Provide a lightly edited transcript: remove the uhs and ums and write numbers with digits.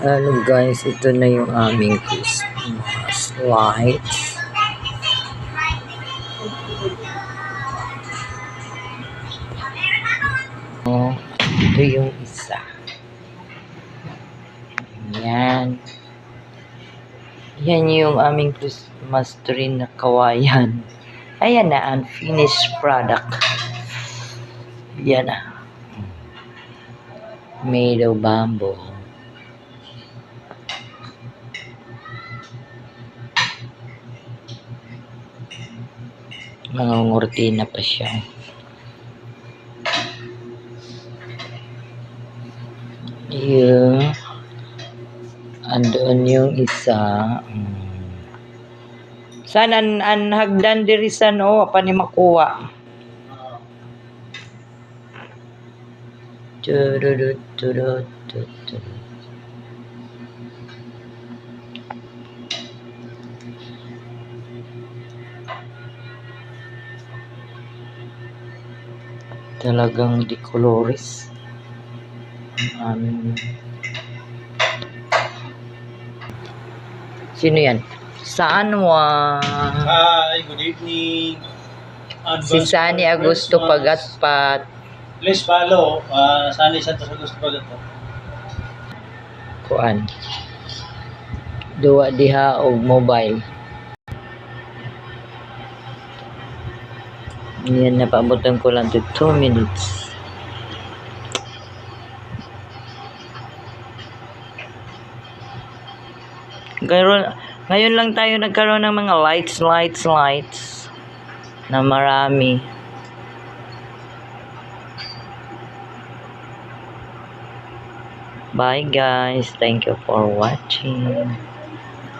Ano guys, ito na yung aming Christmas lights. Oh, ito yung isa. Yan. Yan yung aming Christmas tree na kawayan. Ayan na, unfinished product. Yan na. Made of bamboo. Mga ngortina pa siya. Yeah. Andoon yung isa. Saan ang hagdan diri sa no? Pa ni makuha. Tururut, turut, turut. Talagang di colores. Sino yan? Saan wa? Hi, good evening. Si Sani Agusto Pagatpat. Please follow Sani Santos Agusto Pagatpat. Kuan. Duwa diha og mobile. Yan, napabutan ko lang to 2 minutes. Ngayon lang tayo nagkaroon ng mga lights na marami. Bye guys. Thank you for watching.